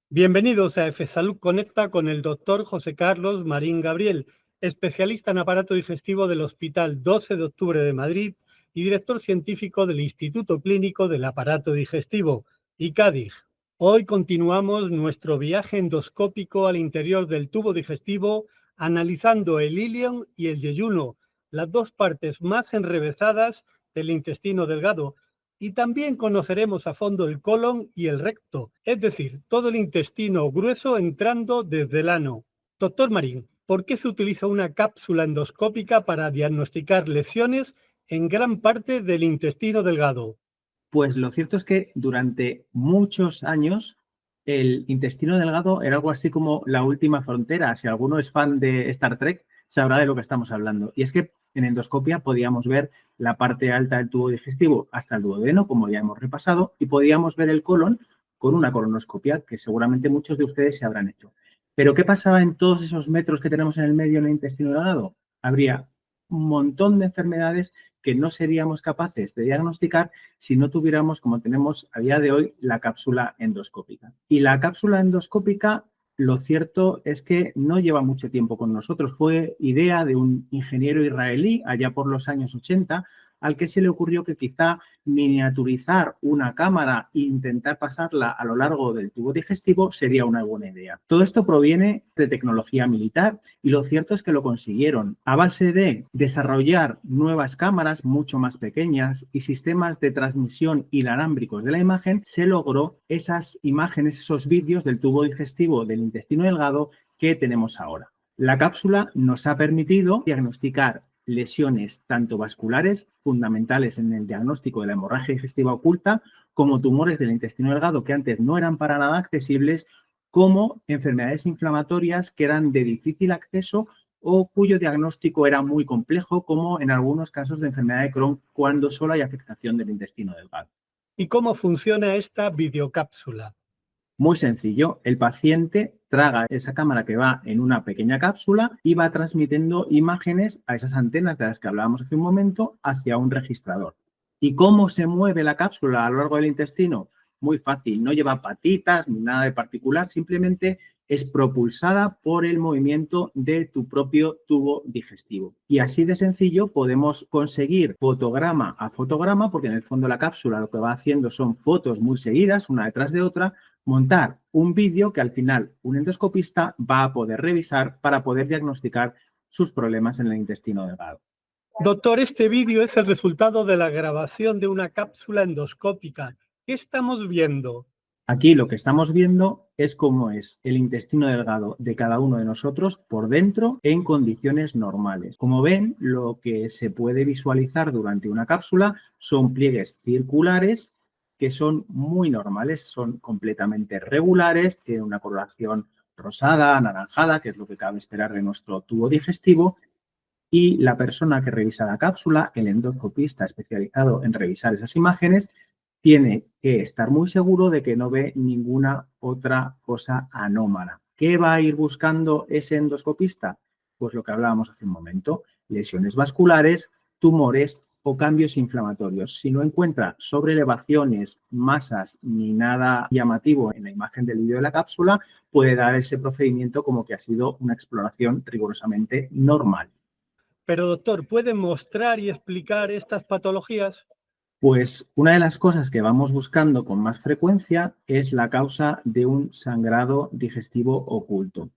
Bienvenidos a Salud Conecta con el doctor José Carlos Marín Gabriel, especialista en aparato digestivo del Hospital 12 de Octubre de Madrid y director científico del Instituto Clínico del Aparato Digestivo, ICADIG. Hoy continuamos nuestro viaje endoscópico al interior del tubo digestivo, analizando el ilion y el yeyuno, las dos partes más enrevesadas del intestino delgado. Y también conoceremos a fondo el colon y el recto, es decir, todo el intestino grueso entrando desde el ano. Doctor Marín, ¿por qué se utiliza una cápsula endoscópica para diagnosticar lesiones en gran parte del intestino delgado? Pues lo cierto es que durante muchos años el intestino delgado era algo así como la última frontera. Si alguno es fan de Star Trek, sabrá de lo que estamos hablando. Y es que en endoscopia podíamos ver la parte alta del tubo digestivo hasta el duodeno, como ya hemos repasado, y podíamos ver el colon con una colonoscopia, que seguramente muchos de ustedes se habrán hecho. Pero ¿qué pasaba en todos esos metros que tenemos en el medio en el intestino delgado? Habría un montón de enfermedades que no seríamos capaces de diagnosticar si no tuviéramos, como tenemos a día de hoy, la cápsula endoscópica. Y la cápsula endoscópica, lo cierto es que no lleva mucho tiempo con nosotros. Fue idea de un ingeniero israelí allá por los años 80, al que se le ocurrió que quizá miniaturizar una cámara e intentar pasarla a lo largo del tubo digestivo sería una buena idea. Todo esto proviene de tecnología militar y lo cierto es que lo consiguieron a base de desarrollar nuevas cámaras mucho más pequeñas y sistemas de transmisión inalámbricos de la imagen. Se logró esas imágenes, esos vídeos del tubo digestivo del intestino delgado que tenemos ahora. La cápsula nos ha permitido diagnosticar lesiones tanto vasculares, fundamentales en el diagnóstico de la hemorragia digestiva oculta, como tumores del intestino delgado que antes no eran para nada accesibles, como enfermedades inflamatorias que eran de difícil acceso o cuyo diagnóstico era muy complejo, como en algunos casos de enfermedad de Crohn, cuando solo hay afectación del intestino delgado. ¿Y cómo funciona esta videocápsula? Muy sencillo, el paciente traga esa cámara que va en una pequeña cápsula y va transmitiendo imágenes a esas antenas de las que hablábamos hace un momento hacia un registrador. ¿Y cómo se mueve la cápsula a lo largo del intestino? Muy fácil, no lleva patitas ni nada de particular, simplemente es propulsada por el movimiento de tu propio tubo digestivo. Y así de sencillo podemos conseguir fotograma a fotograma, porque en el fondo la cápsula lo que va haciendo son fotos muy seguidas, una detrás de otra, montar un vídeo que al final un endoscopista va a poder revisar para poder diagnosticar sus problemas en el intestino delgado. Doctor, este vídeo es el resultado de la grabación de una cápsula endoscópica. ¿Qué estamos viendo? Aquí lo que estamos viendo es cómo es el intestino delgado de cada uno de nosotros por dentro en condiciones normales. Como ven, lo que se puede visualizar durante una cápsula son pliegues circulares que son muy normales, son completamente regulares, tienen una coloración rosada, anaranjada, que es lo que cabe esperar de nuestro tubo digestivo, y la persona que revisa la cápsula, el endoscopista especializado en revisar esas imágenes, tiene que estar muy seguro de que no ve ninguna otra cosa anómala. ¿Qué va a ir buscando ese endoscopista? Pues lo que hablábamos hace un momento, lesiones vasculares, tumores o cambios inflamatorios. Si no encuentra sobrelevaciones, masas ni nada llamativo en la imagen del vídeo de la cápsula, puede dar ese procedimiento como que ha sido una exploración rigurosamente normal. Pero doctor, ¿puede mostrar y explicar estas patologías? Pues una de las cosas que vamos buscando con más frecuencia es la causa de un sangrado digestivo oculto.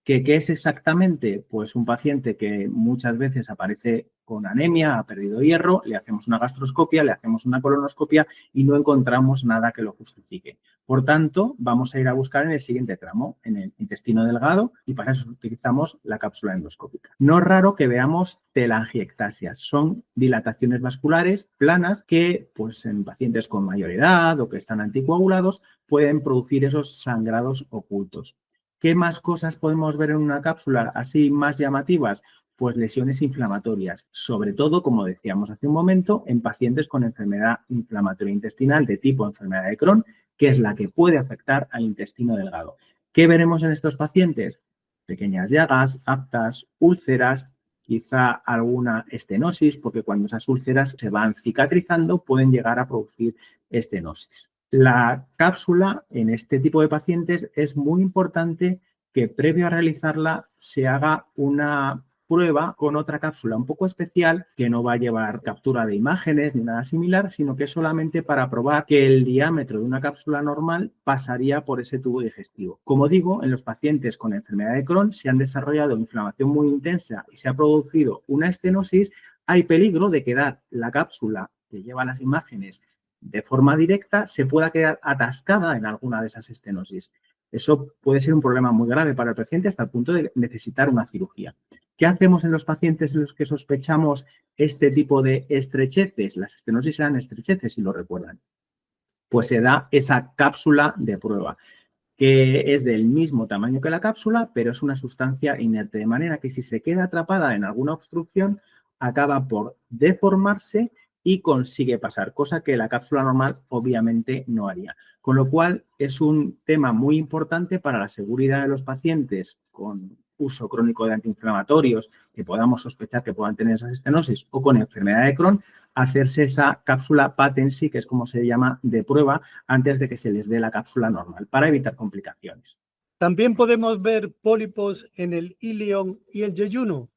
¿Qué es exactamente? Pues un paciente que muchas veces aparece con anemia, ha perdido hierro, le hacemos una gastroscopia, le hacemos una colonoscopia y no encontramos nada que lo justifique. Por tanto, vamos a ir a buscar en el siguiente tramo, en el intestino delgado, y para eso utilizamos la cápsula endoscópica. No es raro que veamos telangiectasias. Son dilataciones vasculares planas que, pues en pacientes con mayor edad o que están anticoagulados, pueden producir esos sangrados ocultos. ¿Qué más cosas podemos ver en una cápsula así más llamativas? Pues lesiones inflamatorias, sobre todo, como decíamos hace un momento, en pacientes con enfermedad inflamatoria intestinal de tipo enfermedad de Crohn, que es la que puede afectar al intestino delgado. ¿Qué veremos en estos pacientes? Pequeñas llagas, aftas, úlceras, quizá alguna estenosis, porque cuando esas úlceras se van cicatrizando pueden llegar a producir estenosis. La cápsula en este tipo de pacientes es muy importante que previo a realizarla se haga una prueba con otra cápsula un poco especial que no va a llevar captura de imágenes ni nada similar, sino que es solamente para probar que el diámetro de una cápsula normal pasaría por ese tubo digestivo. Como digo, en los pacientes con enfermedad de Crohn se han desarrollado inflamación muy intensa y se ha producido una estenosis, hay peligro de quedar la cápsula que lleva las imágenes de forma directa se pueda quedar atascada en alguna de esas estenosis. Eso puede ser un problema muy grave para el paciente hasta el punto de necesitar una cirugía. ¿Qué hacemos en los pacientes en los que sospechamos este tipo de estrecheces? Las estenosis eran estrecheces, si lo recuerdan. Pues se da esa cápsula de prueba, que es del mismo tamaño que la cápsula, pero es una sustancia inerte, de manera que si se queda atrapada en alguna obstrucción, acaba por deformarse y consigue pasar, cosa que la cápsula normal obviamente no haría. Con lo cual es un tema muy importante para la seguridad de los pacientes con uso crónico de antiinflamatorios que podamos sospechar que puedan tener esas estenosis o con enfermedad de Crohn, hacerse esa cápsula patency, que es como se llama, de prueba antes de que se les dé la cápsula normal para evitar complicaciones. También podemos ver pólipos en el ilion y el yeyuno.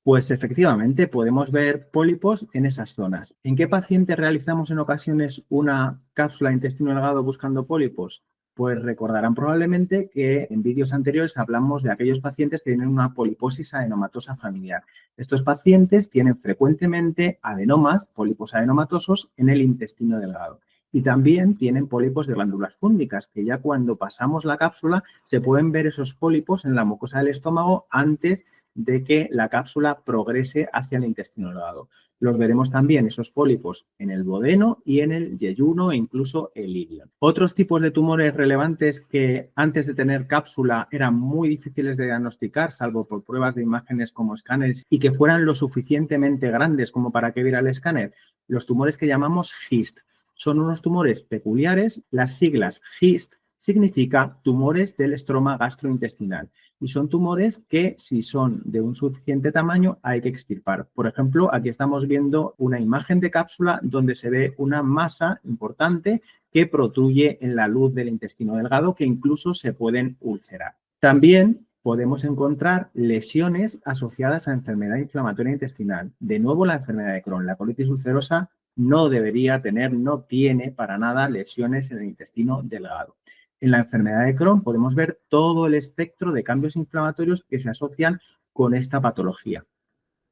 Pues efectivamente podemos ver pólipos en esas zonas. ¿En qué paciente realizamos en ocasiones una cápsula de intestino delgado buscando pólipos? Pues recordarán probablemente que en vídeos anteriores hablamos de aquellos pacientes que tienen una poliposis adenomatosa familiar. Estos pacientes tienen frecuentemente adenomas, pólipos adenomatosos, en el intestino delgado. Y también tienen pólipos de glándulas fúngicas, que ya cuando pasamos la cápsula se pueden ver esos pólipos en la mucosa del estómago antes de que la cápsula progrese hacia el intestino delgado. Los veremos también, esos pólipos, en el duodeno y en el yeyuno e incluso el ilion. Otros tipos de tumores relevantes que antes de tener cápsula eran muy difíciles de diagnosticar, salvo por pruebas de imágenes como escáneres y que fueran lo suficientemente grandes como para que viera el escáner, los tumores que llamamos GIST. Son unos tumores peculiares, las siglas GIST significa tumores del estroma gastrointestinal. Y son tumores que, si son de un suficiente tamaño, hay que extirpar. Por ejemplo, aquí estamos viendo una imagen de cápsula donde se ve una masa importante que protruye en la luz del intestino delgado que incluso se pueden ulcerar. También podemos encontrar lesiones asociadas a enfermedad inflamatoria intestinal. De nuevo, la enfermedad de Crohn, la colitis ulcerosa, no debería tener, no tiene para nada lesiones en el intestino delgado. En la enfermedad de Crohn podemos ver todo el espectro de cambios inflamatorios que se asocian con esta patología.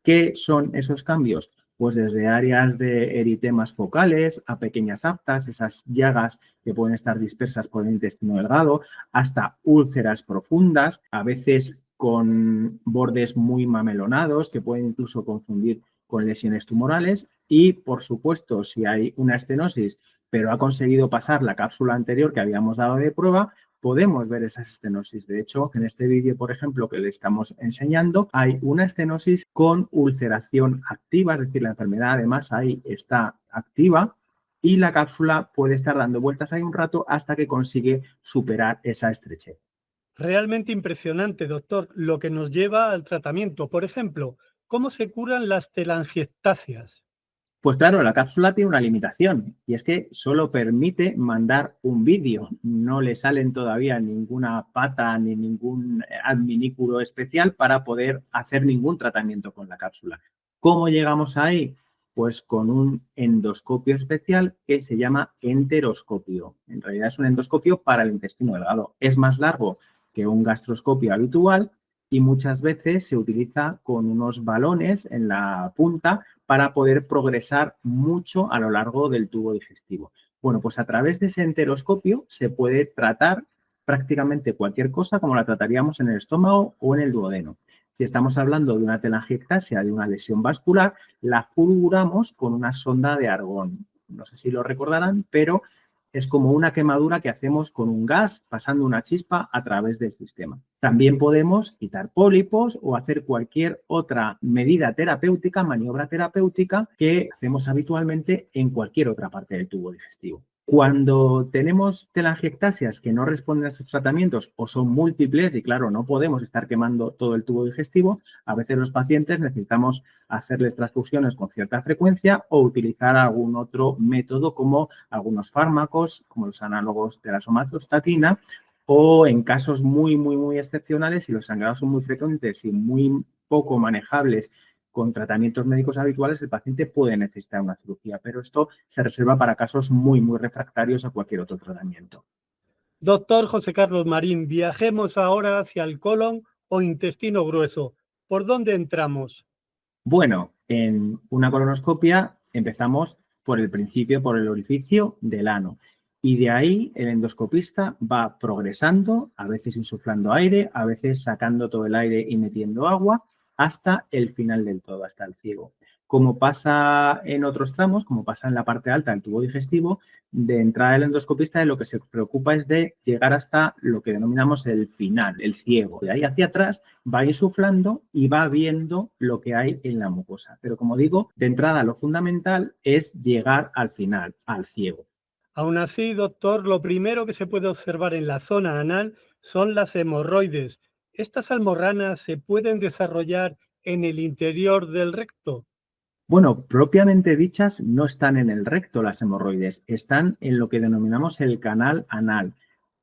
¿Qué son esos cambios? Pues desde áreas de eritemas focales a pequeñas aftas, esas llagas que pueden estar dispersas por el intestino delgado, hasta úlceras profundas, a veces con bordes muy mamelonados que pueden incluso confundir con lesiones tumorales y, por supuesto, si hay una estenosis pero ha conseguido pasar la cápsula anterior que habíamos dado de prueba, podemos ver esas estenosis. De hecho, en este vídeo, por ejemplo, que le estamos enseñando, hay una estenosis con ulceración activa, es decir, la enfermedad además ahí está activa y la cápsula puede estar dando vueltas ahí un rato hasta que consigue superar esa estrechez. Realmente impresionante, doctor, lo que nos lleva al tratamiento. Por ejemplo, ¿cómo se curan las telangiectasias? Pues claro, la cápsula tiene una limitación y es que solo permite mandar un vídeo. No le salen todavía ninguna pata ni ningún adminículo especial para poder hacer ningún tratamiento con la cápsula. ¿Cómo llegamos ahí? Pues con un endoscopio especial que se llama enteroscopio. En realidad es un endoscopio para el intestino delgado. Es más largo que un gastroscopio habitual y muchas veces se utiliza con unos balones en la punta para poder progresar mucho a lo largo del tubo digestivo. Bueno, pues a través de ese enteroscopio se puede tratar prácticamente cualquier cosa como la trataríamos en el estómago o en el duodeno. Si estamos hablando de una telangiectasia, de una lesión vascular, la fulguramos con una sonda de argón. No sé si lo recordarán, pero es como una quemadura que hacemos con un gas pasando una chispa a través del sistema. También podemos quitar pólipos o hacer cualquier otra medida terapéutica, maniobra terapéutica que hacemos habitualmente en cualquier otra parte del tubo digestivo. Cuando tenemos telangiectasias que no responden a esos tratamientos o son múltiples y, claro, no podemos estar quemando todo el tubo digestivo, a veces los pacientes necesitamos hacerles transfusiones con cierta frecuencia o utilizar algún otro método como algunos fármacos, como los análogos de la somatostatina, o en casos muy excepcionales, si los sangrados son muy frecuentes y muy poco manejables con tratamientos médicos habituales, el paciente puede necesitar una cirugía, pero esto se reserva para casos muy refractarios a cualquier otro tratamiento. Doctor José Carlos Marín, viajemos ahora hacia el colon o intestino grueso. ¿Por dónde entramos? Bueno, en una colonoscopia empezamos por el principio, por el orificio del ano. Y de ahí el endoscopista va progresando, a veces insuflando aire, a veces sacando todo el aire y metiendo agua, hasta el final del todo, hasta el ciego. Como pasa en otros tramos, como pasa en la parte alta del tubo digestivo, de entrada del endoscopista de lo que se preocupa es de llegar hasta lo que denominamos el final, el ciego. De ahí hacia atrás va insuflando y va viendo lo que hay en la mucosa. Pero como digo, de entrada lo fundamental es llegar al final, al ciego. Aún así, doctor, lo primero que se puede observar en la zona anal son las hemorroides. ¿Estas almorranas se pueden desarrollar en el interior del recto? Bueno, propiamente dichas no están en el recto las hemorroides, están en lo que denominamos el canal anal,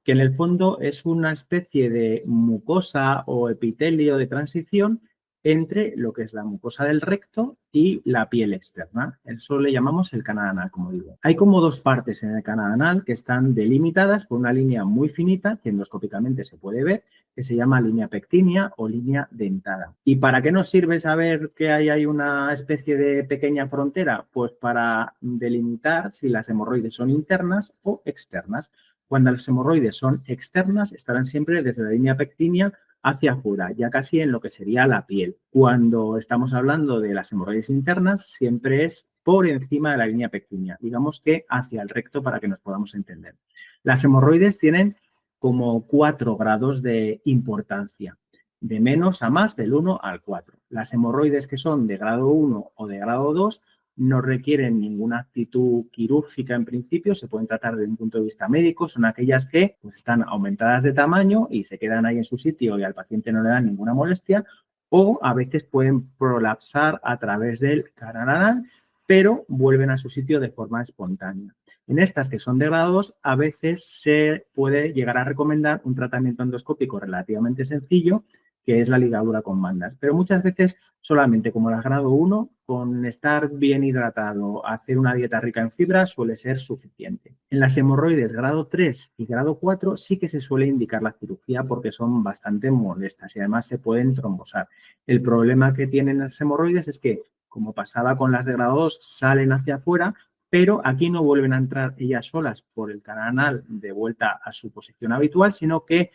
que en el fondo es una especie de mucosa o epitelio de transición entre lo que es la mucosa del recto y la piel externa. Eso le llamamos el canal anal, como digo. Hay como dos partes en el canal anal que están delimitadas por una línea muy finita que endoscópicamente se puede ver, que se llama línea pectínea o línea dentada. ¿Y para qué nos sirve saber que ahí hay una especie de pequeña frontera? Pues para delimitar si las hemorroides son internas o externas. Cuando las hemorroides son externas, estarán siempre desde la línea pectínea hacia afuera, ya casi en lo que sería la piel. Cuando estamos hablando de las hemorroides internas, siempre es por encima de la línea pectínea, digamos que hacia el recto para que nos podamos entender. Las hemorroides tienen como 4 grados de importancia, de menos a más, del 1 al 4. Las hemorroides que son de grado 1 o de grado 2 no requieren ninguna actitud quirúrgica en principio, se pueden tratar desde un punto de vista médico, son aquellas que pues, están aumentadas de tamaño y se quedan ahí en su sitio y al paciente no le dan ninguna molestia, o a veces pueden prolapsar a través del canal anal, pero vuelven a su sitio de forma espontánea. En estas que son de grado 2, a veces se puede llegar a recomendar un tratamiento endoscópico relativamente sencillo, que es la ligadura con bandas. Pero muchas veces solamente como la grado 1, con estar bien hidratado, hacer una dieta rica en fibra suele ser suficiente. En las hemorroides grado 3 y grado 4 sí que se suele indicar la cirugía porque son bastante molestas y además se pueden trombosar. El problema que tienen las hemorroides es que, como pasaba con las de grado 2, salen hacia afuera, pero aquí no vuelven a entrar ellas solas por el canal anal de vuelta a su posición habitual, sino que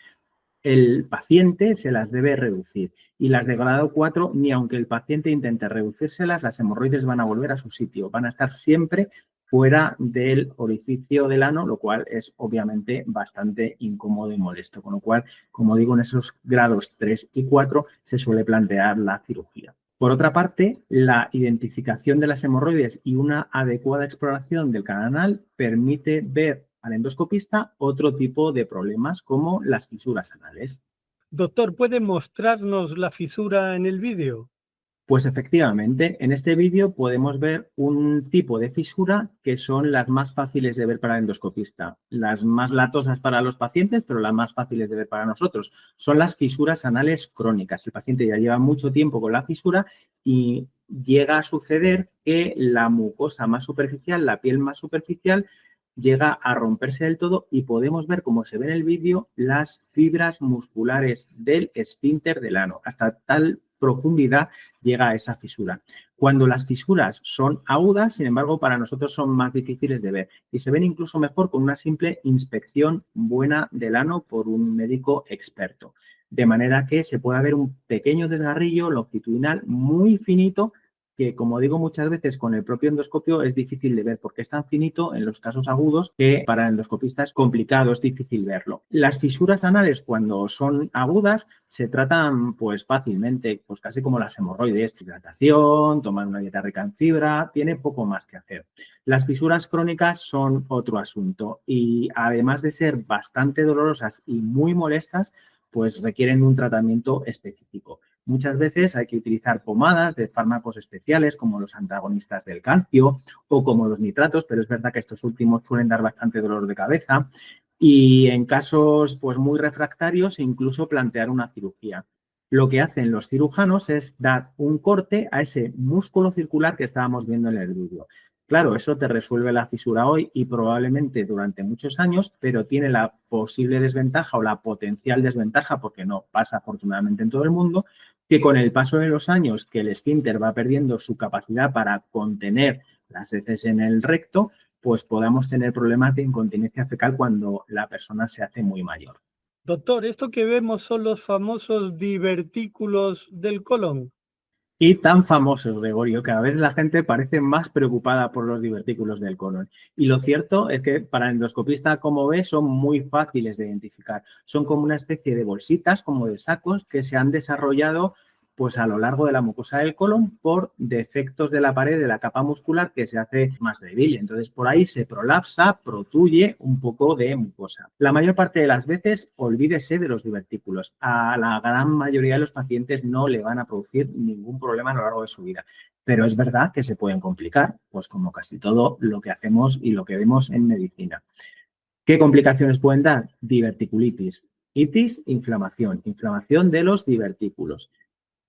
el paciente se las debe reducir. Y las de grado 4, ni aunque el paciente intente reducírselas, las hemorroides van a volver a su sitio, van a estar siempre fuera del orificio del ano, lo cual es obviamente bastante incómodo y molesto. Con lo cual, como digo, en esos grados 3 y 4 se suele plantear la cirugía. Por otra parte, la identificación de las hemorroides y una adecuada exploración del canal anal permite ver al endoscopista otro tipo de problemas como las fisuras anales. Doctor, ¿puede mostrarnos la fisura en el vídeo? Pues efectivamente, en este vídeo podemos ver un tipo de fisura que son las más fáciles de ver para el endoscopista. Las más latosas para los pacientes, pero las más fáciles de ver para nosotros. Son las fisuras anales crónicas. El paciente ya lleva mucho tiempo con la fisura y llega a suceder que la mucosa más superficial, la piel más superficial, llega a romperse del todo y podemos ver, como se ve en el vídeo, las fibras musculares del esfínter del ano. Hasta tal profundidad llega a esa fisura. Cuando las fisuras son agudas, sin embargo, para nosotros son más difíciles de ver y se ven incluso mejor con una simple inspección buena del ano por un médico experto. De manera que se puede ver un pequeño desgarrillo longitudinal muy finito que, como digo muchas veces, con el propio endoscopio es difícil de ver porque es tan finito en los casos agudos que para el endoscopista es complicado, es difícil verlo. Las fisuras anales, cuando son agudas, se tratan pues fácilmente, pues casi como las hemorroides, hidratación, tomar una dieta rica en fibra, tiene poco más que hacer. Las fisuras crónicas son otro asunto y además de ser bastante dolorosas y muy molestas, pues requieren un tratamiento específico. Muchas veces hay que utilizar pomadas de fármacos especiales como los antagonistas del calcio o como los nitratos, pero es verdad que estos últimos suelen dar bastante dolor de cabeza y en casos pues muy refractarios incluso plantear una cirugía. Lo que hacen los cirujanos es dar un corte a ese músculo circular que estábamos viendo en el vídeo. Claro, eso te resuelve la fisura hoy y probablemente durante muchos años, pero tiene la posible desventaja o la potencial desventaja, porque no pasa afortunadamente en todo el mundo, que con el paso de los años que el esfínter va perdiendo su capacidad para contener las heces en el recto, pues podamos tener problemas de incontinencia fecal cuando la persona se hace muy mayor. Doctor, ¿esto que vemos son los famosos divertículos del colon? Y tan famosos, Gregorio, que a veces la gente parece más preocupada por los divertículos del colon. Y lo cierto es que para el endoscopista, como ves, son muy fáciles de identificar. Son como una especie de bolsitas, como de sacos, que se han desarrollado pues a lo largo de la mucosa del colon por defectos de la pared de la capa muscular que se hace más débil. Entonces, por ahí se prolapsa, protuye un poco de mucosa. La mayor parte de las veces, olvídese de los divertículos. A la gran mayoría de los pacientes no le van a producir ningún problema a lo largo de su vida. Pero es verdad que se pueden complicar, pues como casi todo lo que hacemos y lo que vemos en medicina. ¿Qué complicaciones pueden dar? Diverticulitis. Itis, inflamación. Inflamación de los divertículos.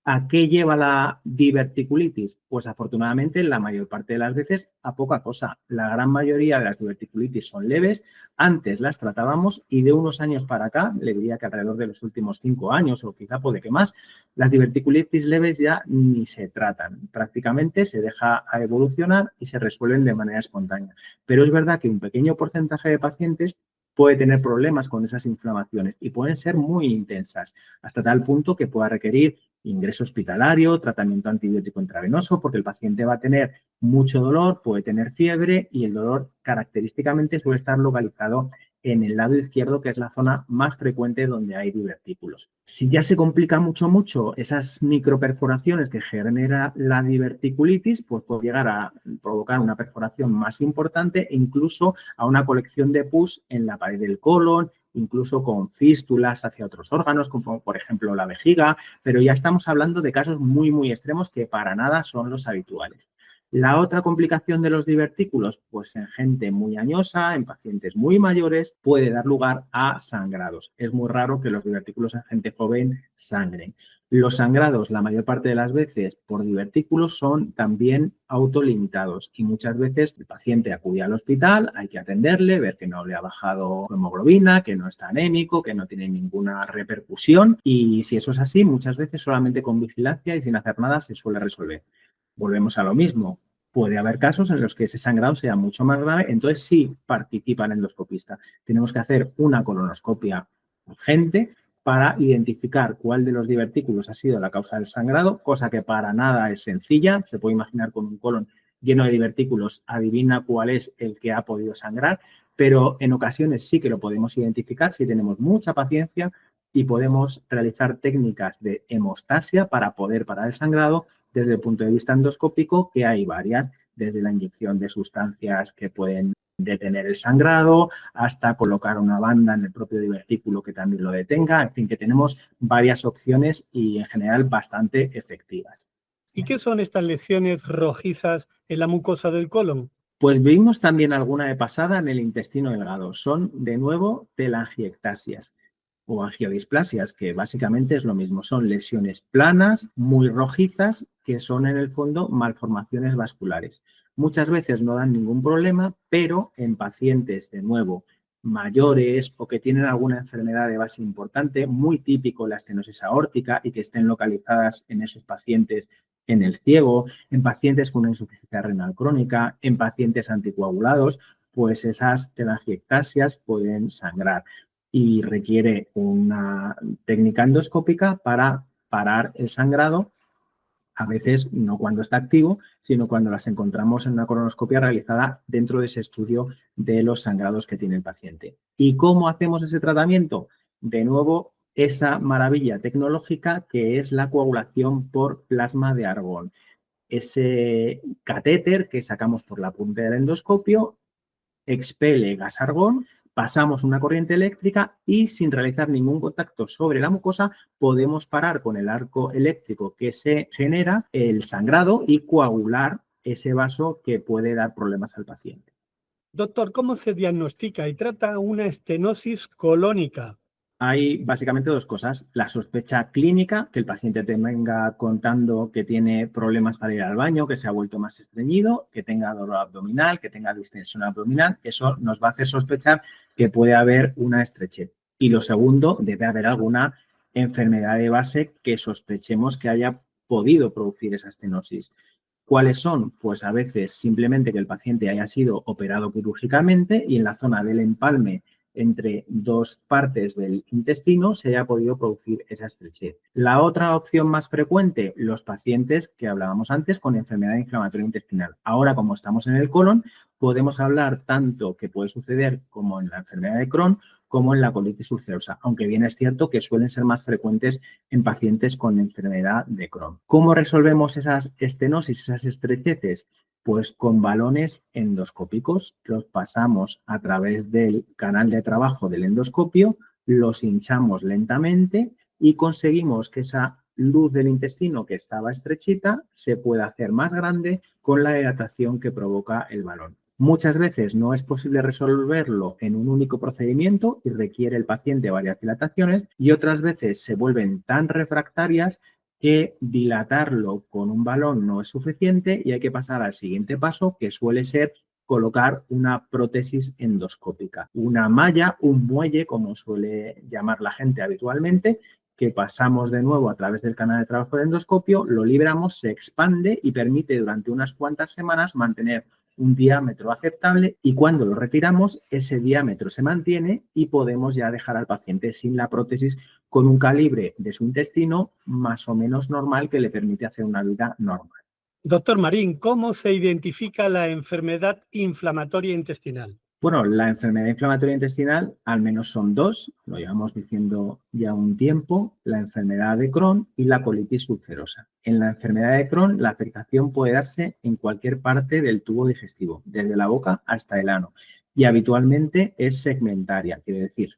¿A qué lleva la diverticulitis? Pues afortunadamente la mayor parte de las veces a poca cosa. La gran mayoría de las diverticulitis son leves. Antes las tratábamos y de unos años para acá, le diría que alrededor de los últimos 5 años o quizá puede que más, las diverticulitis leves ya ni se tratan. Prácticamente se deja a evolucionar y se resuelven de manera espontánea. Pero es verdad que un pequeño porcentaje de pacientes puede tener problemas con esas inflamaciones y pueden ser muy intensas, hasta tal punto que pueda requerir ingreso hospitalario, tratamiento antibiótico intravenoso, porque el paciente va a tener mucho dolor, puede tener fiebre y el dolor característicamente suele estar localizado en el lado izquierdo, que es la zona más frecuente donde hay divertículos. Si ya se complica mucho esas microperforaciones que genera la diverticulitis, pues puede llegar a provocar una perforación más importante e incluso a una colección de pus en la pared del colon, incluso con fístulas hacia otros órganos, como por ejemplo la vejiga, pero ya estamos hablando de casos muy extremos que para nada son los habituales. La otra complicación de los divertículos, pues en gente muy añosa, en pacientes muy mayores, puede dar lugar a sangrados. Es muy raro que los divertículos en gente joven sangren. Los sangrados, la mayor parte de las veces por divertículos, son también autolimitados y muchas veces el paciente acude al hospital, hay que atenderle, ver que no le ha bajado hemoglobina, que no está anémico, que no tiene ninguna repercusión y si eso es así, muchas veces solamente con vigilancia y sin hacer nada se suele resolver. Volvemos a lo mismo. Puede haber casos en los que ese sangrado sea mucho más grave, entonces sí participa el endoscopista. Tenemos que hacer una colonoscopia urgente para identificar cuál de los divertículos ha sido la causa del sangrado, cosa que para nada es sencilla. Se puede imaginar con un colon lleno de divertículos, adivina cuál es el que ha podido sangrar, pero en ocasiones sí que lo podemos identificar si tenemos mucha paciencia y podemos realizar técnicas de hemostasia para poder parar el sangrado desde el punto de vista endoscópico, que hay varias, desde la inyección de sustancias que pueden detener el sangrado, hasta colocar una banda en el propio divertículo que también lo detenga. En fin, que tenemos varias opciones y en general bastante efectivas. ¿Y qué son estas lesiones rojizas en la mucosa del colon? Pues vimos también alguna de pasada en el intestino delgado. Son, de nuevo, telangiectasias o angiodisplasias, que básicamente es lo mismo. Son lesiones planas, muy rojizas, que son en el fondo malformaciones vasculares. Muchas veces no dan ningún problema, pero en pacientes, de nuevo, mayores o que tienen alguna enfermedad de base importante, muy típico la estenosis aórtica y que estén localizadas en esos pacientes en el ciego, en pacientes con una insuficiencia renal crónica, en pacientes anticoagulados, pues esas telangiectasias pueden sangrar y requiere una técnica endoscópica para parar el sangrado A veces no cuando está activo, sino cuando las encontramos en una colonoscopia realizada dentro de ese estudio de los sangrados que tiene el paciente. ¿Y cómo hacemos ese tratamiento? De nuevo, esa maravilla tecnológica que es la coagulación por plasma de argón. Ese catéter que sacamos por la punta del endoscopio expele gas argón, pasamos una corriente eléctrica y sin realizar ningún contacto sobre la mucosa podemos parar con el arco eléctrico que se genera el sangrado y coagular ese vaso que puede dar problemas al paciente. Doctor, ¿cómo se diagnostica y trata una estenosis colónica? Hay básicamente dos cosas. La sospecha clínica, que el paciente te venga contando que tiene problemas para ir al baño, que se ha vuelto más estreñido, que tenga dolor abdominal, que tenga distensión abdominal. Eso nos va a hacer sospechar que puede haber una estrechez. Y lo segundo, debe haber alguna enfermedad de base que sospechemos que haya podido producir esa estenosis. ¿Cuáles son? Pues a veces simplemente que el paciente haya sido operado quirúrgicamente y en la zona del empalme entre dos partes del intestino se haya podido producir esa estrechez. La otra opción más frecuente, los pacientes que hablábamos antes con enfermedad inflamatoria intestinal. Ahora, como estamos en el colon, podemos hablar tanto que puede suceder como en la enfermedad de Crohn como en la colitis ulcerosa, aunque bien es cierto que suelen ser más frecuentes en pacientes con enfermedad de Crohn. ¿Cómo resolvemos esas estenosis, esas estrecheces? Pues con balones endoscópicos, los pasamos a través del canal de trabajo del endoscopio, los hinchamos lentamente y conseguimos que esa luz del intestino que estaba estrechita se pueda hacer más grande con la dilatación que provoca el balón. Muchas veces no es posible resolverlo en un único procedimiento y requiere el paciente varias dilataciones y otras veces se vuelven tan refractarias que dilatarlo con un balón no es suficiente y hay que pasar al siguiente paso, que suele ser colocar una prótesis endoscópica, una malla, un muelle, como suele llamar la gente habitualmente, que pasamos de nuevo a través del canal de trabajo del endoscopio, lo libramos, se expande y permite durante unas cuantas semanas mantener un diámetro aceptable y cuando lo retiramos ese diámetro se mantiene y podemos ya dejar al paciente sin la prótesis con un calibre de su intestino más o menos normal que le permite hacer una vida normal. Doctor Marín, ¿cómo se identifica la enfermedad inflamatoria intestinal? Bueno, la enfermedad inflamatoria intestinal al menos son dos, lo llevamos diciendo ya un tiempo, la enfermedad de Crohn y la colitis ulcerosa. En la enfermedad de Crohn la afectación puede darse en cualquier parte del tubo digestivo, desde la boca hasta el ano, y habitualmente es segmentaria, quiere decir,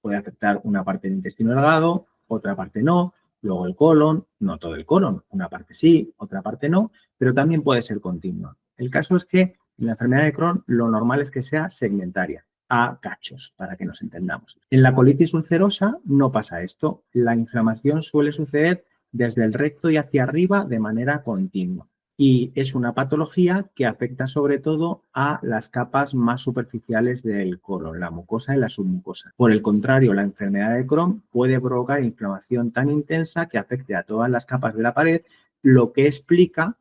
puede afectar una parte del intestino delgado, otra parte no, luego el colon, no todo el colon, una parte sí, otra parte no, pero también puede ser continua. El caso es que en la enfermedad de Crohn lo normal es que sea segmentaria, a cachos, para que nos entendamos. En la colitis ulcerosa no pasa esto. La inflamación suele suceder desde el recto y hacia arriba de manera continua. Y es una patología que afecta sobre todo a las capas más superficiales del colon, la mucosa y la submucosa. Por el contrario, la enfermedad de Crohn puede provocar inflamación tan intensa que afecte a todas las capas de la pared, lo que explica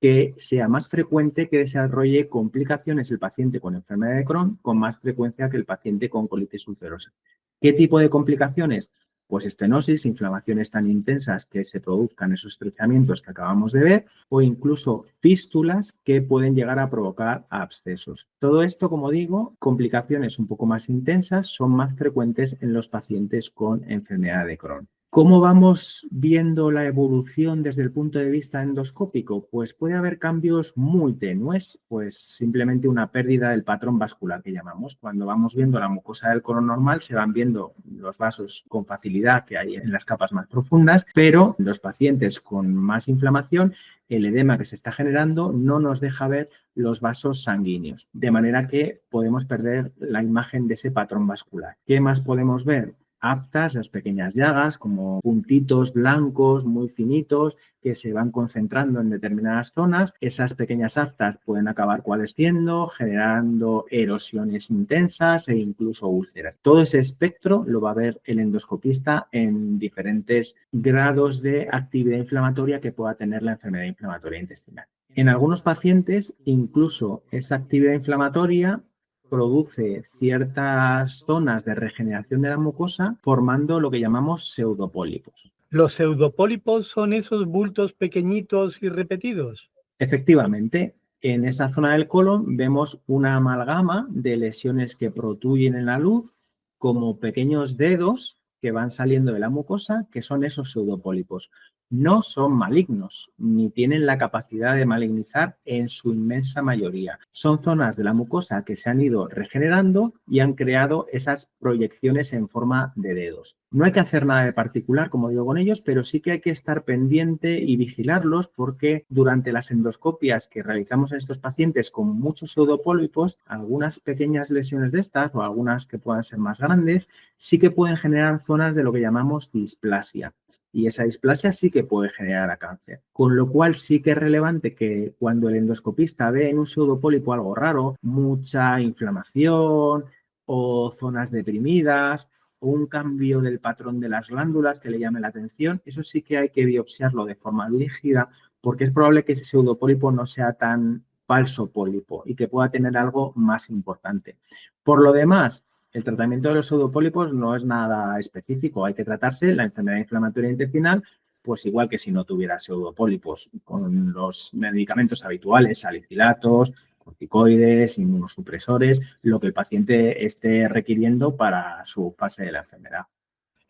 que sea más frecuente que desarrolle complicaciones el paciente con enfermedad de Crohn con más frecuencia que el paciente con colitis ulcerosa. ¿Qué tipo de complicaciones? Pues estenosis, inflamaciones tan intensas que se produzcan esos estrechamientos que acabamos de ver o incluso fístulas que pueden llegar a provocar abscesos. Todo esto, como digo, complicaciones un poco más intensas son más frecuentes en los pacientes con enfermedad de Crohn. ¿Cómo vamos viendo la evolución desde el punto de vista endoscópico? Pues puede haber cambios muy tenues, pues simplemente una pérdida del patrón vascular que llamamos. Cuando vamos viendo la mucosa del colon normal se van viendo los vasos con facilidad que hay en las capas más profundas, pero los pacientes con más inflamación, el edema que se está generando no nos deja ver los vasos sanguíneos, de manera que podemos perder la imagen de ese patrón vascular. ¿Qué más podemos ver? Aftas, las pequeñas llagas, como puntitos blancos muy finitos que se van concentrando en determinadas zonas. Esas pequeñas aftas pueden acabar coalesciendo, generando erosiones intensas e incluso úlceras. Todo ese espectro lo va a ver el endoscopista en diferentes grados de actividad inflamatoria que pueda tener la enfermedad inflamatoria intestinal. En algunos pacientes, incluso esa actividad inflamatoria produce ciertas zonas de regeneración de la mucosa formando lo que llamamos pseudopólipos. ¿Los pseudopólipos son esos bultos pequeñitos y repetidos? Efectivamente, en esa zona del colon vemos una amalgama de lesiones que protruyen en la luz como pequeños dedos que van saliendo de la mucosa, que son esos pseudopólipos. No son malignos, ni tienen la capacidad de malignizar en su inmensa mayoría. Son zonas de la mucosa que se han ido regenerando y han creado esas proyecciones en forma de dedos. No hay que hacer nada de particular, como digo, con ellos, pero sí que hay que estar pendiente y vigilarlos porque durante las endoscopias que realizamos en estos pacientes con muchos pseudopólipos, algunas pequeñas lesiones de estas o algunas que puedan ser más grandes, sí que pueden generar zonas de lo que llamamos displasia. Y esa displasia sí que puede generar cáncer. Con lo cual sí que es relevante que cuando el endoscopista ve en un pseudopólipo algo raro, mucha inflamación o zonas deprimidas o un cambio del patrón de las glándulas que le llame la atención, eso sí que hay que biopsiarlo de forma dirigida porque es probable que ese pseudopólipo no sea tan falso pólipo y que pueda tener algo más importante. Por lo demás, el tratamiento de los pseudopólipos no es nada específico, hay que tratarse la enfermedad inflamatoria intestinal, pues igual que si no tuviera pseudopólipos, con los medicamentos habituales, salicilatos, corticoides, inmunosupresores, lo que el paciente esté requiriendo para su fase de la enfermedad.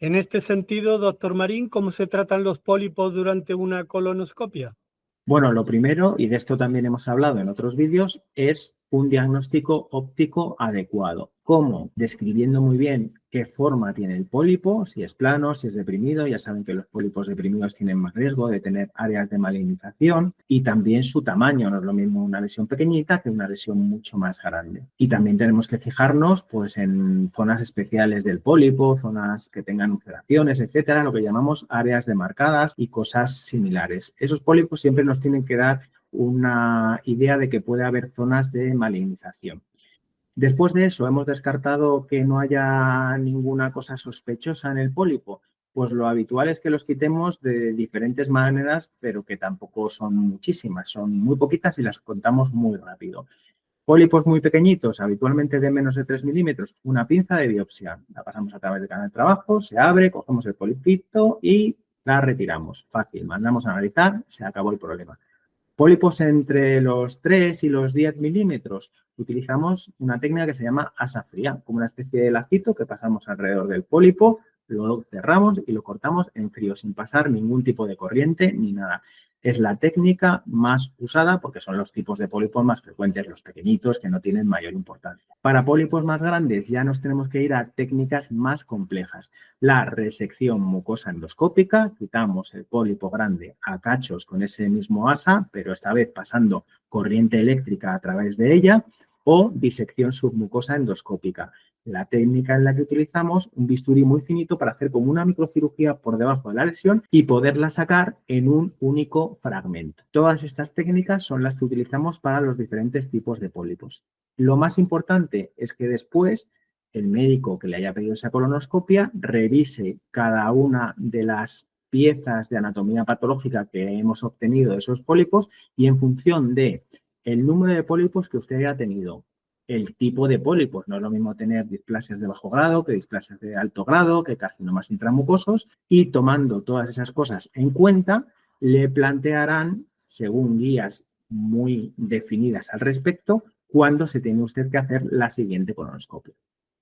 En este sentido, doctor Marín, ¿cómo se tratan los pólipos durante una colonoscopia? Bueno, lo primero, y de esto también hemos hablado en otros vídeos, es un diagnóstico óptico adecuado. ¿Cómo? Describiendo muy bien qué forma tiene el pólipo, si es plano, si es deprimido. Ya saben que los pólipos deprimidos tienen más riesgo de tener áreas de malignización y también su tamaño. No es lo mismo una lesión pequeñita que una lesión mucho más grande. Y también tenemos que fijarnos pues, en zonas especiales del pólipo, zonas que tengan ulceraciones, etcétera, lo que llamamos áreas demarcadas y cosas similares. Esos pólipos siempre nos tienen que dar una idea de que puede haber zonas de malignización. Después de eso, hemos descartado que no haya ninguna cosa sospechosa en el pólipo. Pues lo habitual es que los quitemos de diferentes maneras, pero que tampoco son muchísimas, son muy poquitas y las contamos muy rápido. Pólipos muy pequeñitos, habitualmente de menos de 3 milímetros, una pinza de biopsia. La pasamos a través del canal de trabajo, se abre, cogemos el polipito y la retiramos. Fácil, mandamos a analizar, se acabó el problema. Pólipos entre los 3 y los 10 milímetros, utilizamos una técnica que se llama asa fría, como una especie de lacito que pasamos alrededor del pólipo, lo cerramos y lo cortamos en frío, sin pasar ningún tipo de corriente ni nada. Es la técnica más usada porque son los tipos de pólipos más frecuentes, los pequeñitos que no tienen mayor importancia. Para pólipos más grandes ya nos tenemos que ir a técnicas más complejas. La resección mucosa endoscópica, quitamos el pólipo grande a cachos con ese mismo asa, pero esta vez pasando corriente eléctrica a través de ella, o disección submucosa endoscópica. La técnica en la que utilizamos un bisturí muy finito para hacer como una microcirugía por debajo de la lesión y poderla sacar en un único fragmento. Todas estas técnicas son las que utilizamos para los diferentes tipos de pólipos. Lo más importante es que después el médico que le haya pedido esa colonoscopia revise cada una de las piezas de anatomía patológica que hemos obtenido de esos pólipos y en función de el número de pólipos que usted haya tenido, el tipo de pólipos. No es lo mismo tener displasias de bajo grado que displasias de alto grado, que carcinomas intramucosos, y tomando todas esas cosas en cuenta, le plantearán, según guías muy definidas al respecto, cuándo se tiene usted que hacer la siguiente colonoscopia.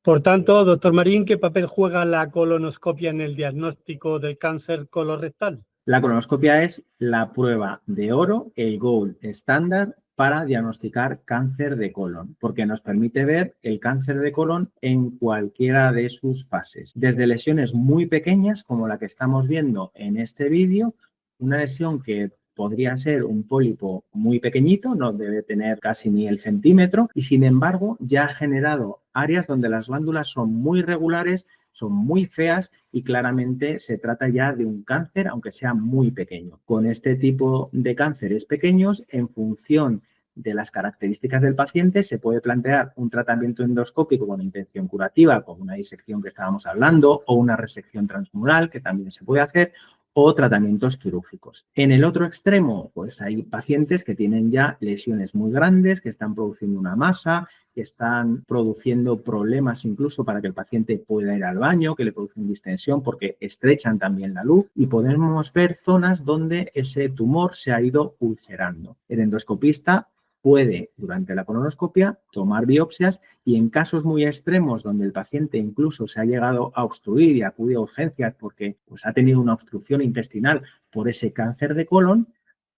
Por tanto, doctor Marín, ¿qué papel juega la colonoscopia en el diagnóstico del cáncer colorectal? La colonoscopia es la prueba de oro, el gold estándar para diagnosticar cáncer de colon, porque nos permite ver el cáncer de colon en cualquiera de sus fases. Desde lesiones muy pequeñas, como la que estamos viendo en este vídeo, una lesión que podría ser un pólipo muy pequeñito, no debe tener casi ni el centímetro, y sin embargo ya ha generado áreas donde las glándulas son muy regulares, son muy feas y claramente se trata ya de un cáncer, aunque sea muy pequeño. Con este tipo de cánceres pequeños, en función de las características del paciente, se puede plantear un tratamiento endoscópico con intención curativa, como una disección que estábamos hablando, o una resección transmural, que también se puede hacer, o tratamientos quirúrgicos. En el otro extremo, pues hay pacientes que tienen ya lesiones muy grandes, que están produciendo una masa, que están produciendo problemas incluso para que el paciente pueda ir al baño, que le producen distensión porque estrechan también la luz y podemos ver zonas donde ese tumor se ha ido ulcerando. El endoscopista puede, durante la colonoscopia, tomar biopsias y en casos muy extremos donde el paciente incluso se ha llegado a obstruir y acude a urgencias porque pues, ha tenido una obstrucción intestinal por ese cáncer de colon,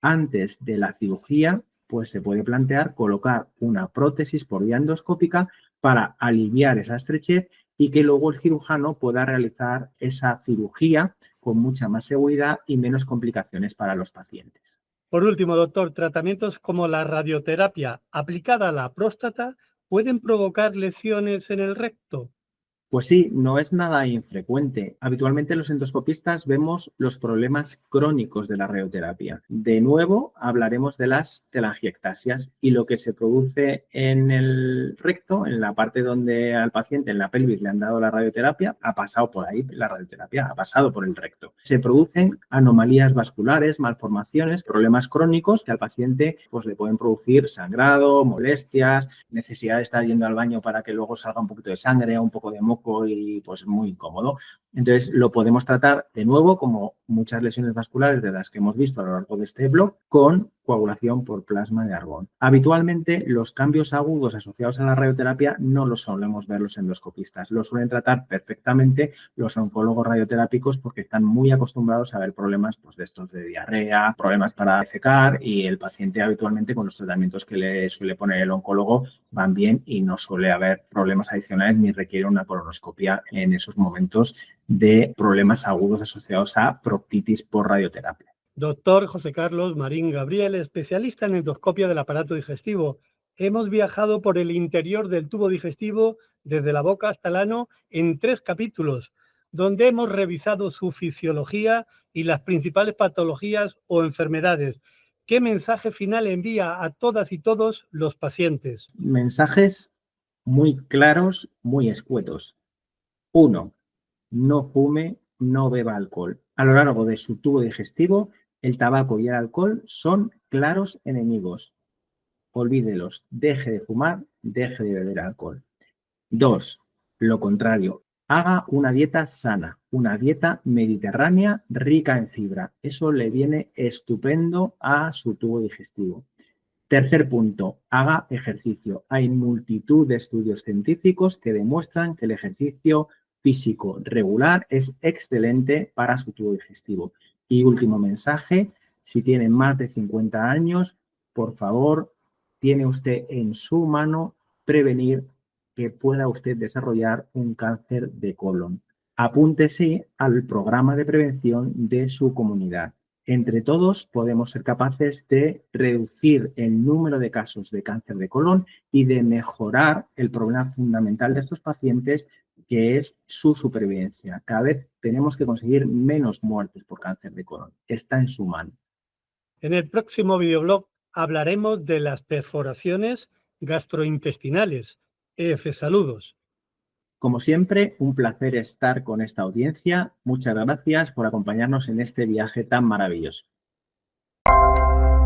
antes de la cirugía pues se puede plantear colocar una prótesis por vía endoscópica para aliviar esa estrechez y que luego el cirujano pueda realizar esa cirugía con mucha más seguridad y menos complicaciones para los pacientes. Por último, doctor, tratamientos como la radioterapia aplicada a la próstata pueden provocar lesiones en el recto. Pues sí, no es nada infrecuente. Habitualmente los endoscopistas vemos los problemas crónicos de la radioterapia. De nuevo, hablaremos de las telangiectasias y lo que se produce en el recto, en la parte donde al paciente, en la pelvis, le han dado la radioterapia, ha pasado por ahí la radioterapia, ha pasado por el recto. Se producen anomalías vasculares, malformaciones, problemas crónicos que al paciente pues, le pueden producir sangrado, molestias, necesidad de estar yendo al baño para que luego salga un poquito de sangre o un poco de moco y pues muy incómodo. Entonces lo podemos tratar de nuevo como muchas lesiones vasculares de las que hemos visto a lo largo de este blog con coagulación por plasma de argón. Habitualmente los cambios agudos asociados a la radioterapia no los solemos ver los endoscopistas, los suelen tratar perfectamente los oncólogos radioterápicos porque están muy acostumbrados a ver problemas pues, de estos de diarrea, problemas para defecar y el paciente habitualmente con los tratamientos que le suele poner el oncólogo van bien y no suele haber problemas adicionales ni requiere una colonoscopia en esos momentos de problemas agudos asociados a proctitis por radioterapia. Doctor José Carlos Marín Gabriel, especialista en endoscopia del aparato digestivo. Hemos viajado por el interior del tubo digestivo, desde la boca hasta el ano, en 3 capítulos, donde hemos revisado su fisiología y las principales patologías o enfermedades. ¿Qué mensaje final envía a todas y todos los pacientes? Mensajes muy claros, muy escuetos. 1. No fume, no beba alcohol. A lo largo de su tubo digestivo, el tabaco y el alcohol son claros enemigos. Olvídelos, deje de fumar, deje de beber alcohol. 2. Lo contrario, haga una dieta sana, una dieta mediterránea rica en fibra. Eso le viene estupendo a su tubo digestivo. Tercer punto, haga ejercicio. Hay multitud de estudios científicos que demuestran que el ejercicio físico regular es excelente para su tubo digestivo. Y último mensaje, si tiene más de 50 años, por favor, tiene usted en su mano prevenir que pueda usted desarrollar un cáncer de colon. Apúntese al programa de prevención de su comunidad. Entre todos podemos ser capaces de reducir el número de casos de cáncer de colon y de mejorar el problema fundamental de estos pacientes, que es su supervivencia. Cada vez tenemos que conseguir menos muertes por cáncer de colon. Está en su mano. En el próximo videoblog hablaremos de las perforaciones gastrointestinales. Saludos. Como siempre, un placer estar con esta audiencia. Muchas gracias por acompañarnos en este viaje tan maravilloso.